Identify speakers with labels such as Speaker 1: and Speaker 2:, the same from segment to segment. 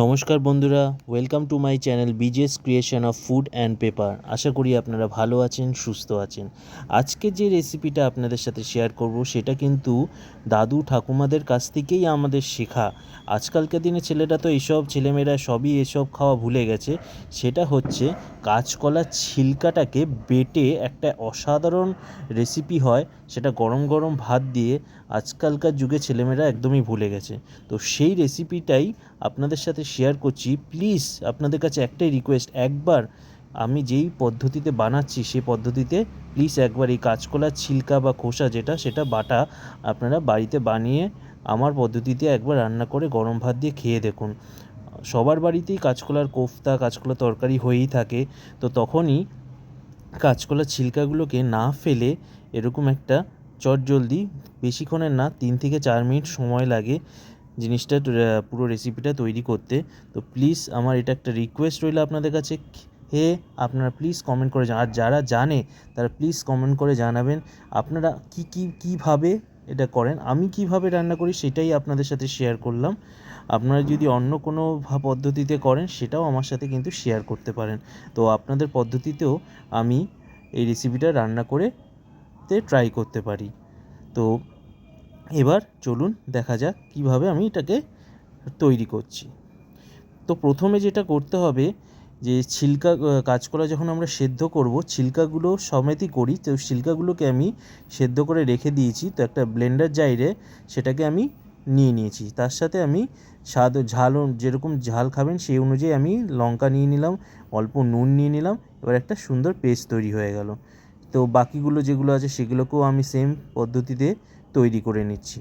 Speaker 1: নমস্কার বন্ধুরা, welcome to my channel বিজেস creation of food and paper. আশা করি আপনারা ভালো আছেন, সুস্থ আছেন। আজকে যে রেসিপিটা আপনাদের সাথে শেয়ার করব সেটা কিন্তু দাদু ঠাকুমাদের কাছ থেকেই আমাদের শেখা। আজকালকার দিনে ছেলেরা তো এইসব ছেলেমেয়েরা সবই এসব খাওয়া ভুলে গেছে। সেটা হচ্ছে কাঁচকলার ছিলকাটাকে বেটে একটা অসাধারণ রেসিপি হয়, সেটা গরম গরম ভাত দিয়ে আজকালকার যুগে ছেলেমেয়েরা একদমই ভুলে গেছে। তো সেই রেসিপিটাই আপনাদের সাথে শেয়ার করছি। প্লিজ আপনাদের কাছে একটাই রিকোয়েস্ট, একবার আমি যেই পদ্ধতিতে বানাচ্ছি সেই পদ্ধতিতে প্লিজ একবার এই কাঁচকলার ছিলকা বা খোসা সেটা বাটা আপনারা বাড়িতে বানিয়ে আমার পদ্ধতিতে একবার রান্না করে গরম ভাত দিয়ে খেয়ে দেখুন। সবার বাড়িতেই কাঁচকলার কোফতা, কাঁচকলার তরকারি হয়েই থাকে। তো তখনই কাঁচকলার ছিলকাগুলোকে না ফেলে এরকম একটা চটজলদি, বেশিক্ষণের না, 3 থেকে 4 মিনিট সময় লাগে জিনিসটা পুরো রেসিপিটা তৈরি করতে। তো প্লিজ আমার এটা একটা রিকোয়েস্ট রইল আপনাদের কাছে, আপনারা প্লিজ কমেন্ট করে আর যারা জানে তারা প্লিজ কমেন্ট করে জানাবেন আপনারা কীভাবে এটা করেন। আমি কিভাবে রান্না করি সেটাই আপনাদের সাথে শেয়ার করলাম। আপনারা যদি অন্য কোনো পদ্ধতিতে করেন সেটাও আমার সাথে কিন্তু শেয়ার করতে পারেন। তো আপনাদের পদ্ধতিতেও আমি এই রেসিপিটা রান্না করে ট্রাই করতে পারি। তো এবার চলুন দেখা যাক কীভাবে আমি এটাকে তৈরি করছি। তো প্রথমে যেটা করতে হবে, যে কাঁচকলা যখন আমরা সেদ্ধ করব, ছিলকাগুলো সমেতই করি, তো ছিলকাগুলোকে আমি সেদ্ধ করে রেখে দিয়েছি। তো একটা ব্লেন্ডার জারে সেটাকে আমি নিয়ে নিয়েছি। তার সাথে আমি যেরকম ঝাল খাবেন সেই অনুযায়ী আমি লঙ্কা নিয়ে নিলাম, অল্প নুন নিয়ে নিলাম। এবার একটা সুন্দর পেস্ট তৈরি হয়ে গেল। তো বাকিগুলো যেগুলো আছে সেগুলোকেও আমি সেম পদ্ধতিতে তৈরি করে নিচ্ছি।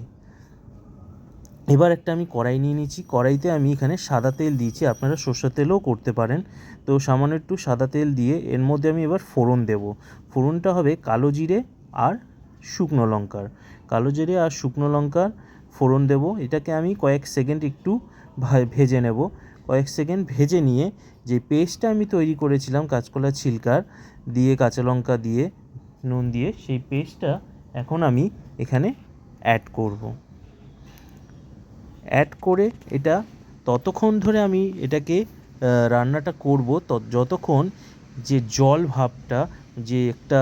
Speaker 1: এবার একটা আমি কড়াই নিয়ে নিচ্ছি। কড়াইতে আমি এখানে সাদা তেল দিয়েছি, আপনারা সরষের তেলও করতে পারেন। তো সামান্য একটু সাদা তেল দিয়ে এর মধ্যে আমি এবার ফোড়ন দেব। ফোড়নটা হবে কালো জিরে আর শুকনো লঙ্কার। কালো জিরে আর শুকনো লঙ্কার ফোড়ন দেব। এটাকে আমি কয়েক সেকেন্ড একটু ভেজে নেব। কয়েক সেকেন্ড ভেজে নিয়ে যে পেস্টটা আমি তৈরি করেছিলাম কাঁচকলার ছিলকার দিয়ে, কাঁচা লঙ্কা দিয়ে, নুন দিয়ে, সেই পেস্টটা এখন আমি এখানে অ্যাড করব। অ্যাড করে এটা ততক্ষণ ধরে আমি এটাকে রান্নাটা করব যতক্ষণ যে জল ভাবটা, যে একটা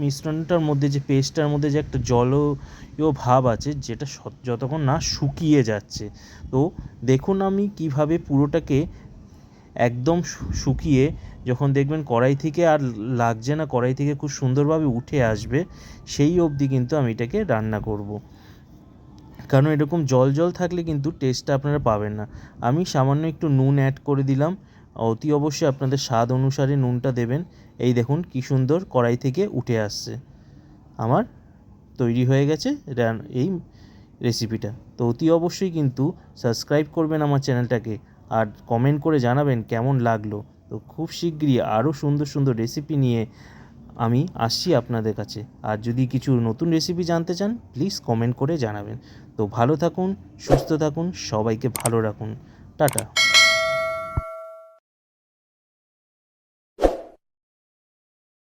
Speaker 1: মিশ্রণটার মধ্যে, যে পেস্টটার মধ্যে যে একটা জলীয় ভাব আছে, যেটা যতক্ষণ না শুকিয়ে যাচ্ছে। তো দেখুন আমি কিভাবে পুরোটাকে একদম শুকিয়ে, যখন দেখবেন কড়াই থেকে আর লাগছে না, কড়াই থেকে খুব সুন্দরভাবে উঠে আসবে, সেই অবধি কিন্তু আমি এটাকে রান্না করব। কারণ এরকম জল জল থাকলে কিন্তু টেস্টটা আপনারা পাবেন না। আমি সামান্য একটু নুন অ্যাড করে দিলাম। অতি অবশ্যই আপনাদের স্বাদ অনুসারে নুনটা দেবেন। এই দেখুন কি সুন্দর কড়াই থেকে উঠে আসছে। আমার তৈরি হয়ে গেছে এই রেসিপিটা। তো অতি অবশ্যই কিন্তু সাবস্ক্রাইব করবেন আমার চ্যানেলটাকে, আর কমেন্ট করে জানাবেন কেমন লাগলো। তো খুব শিগগিরই আরও সুন্দর সুন্দর রেসিপি নিয়ে আমি আসছি আপনাদের কাছে। আর যদি কিছু নতুন রেসিপি জানতে চান প্লিজ কমেন্ট করে জানাবেন। তো ভালো থাকুন, সুস্থ থাকুন, সবাইকে ভালো রাখুন। টাটা।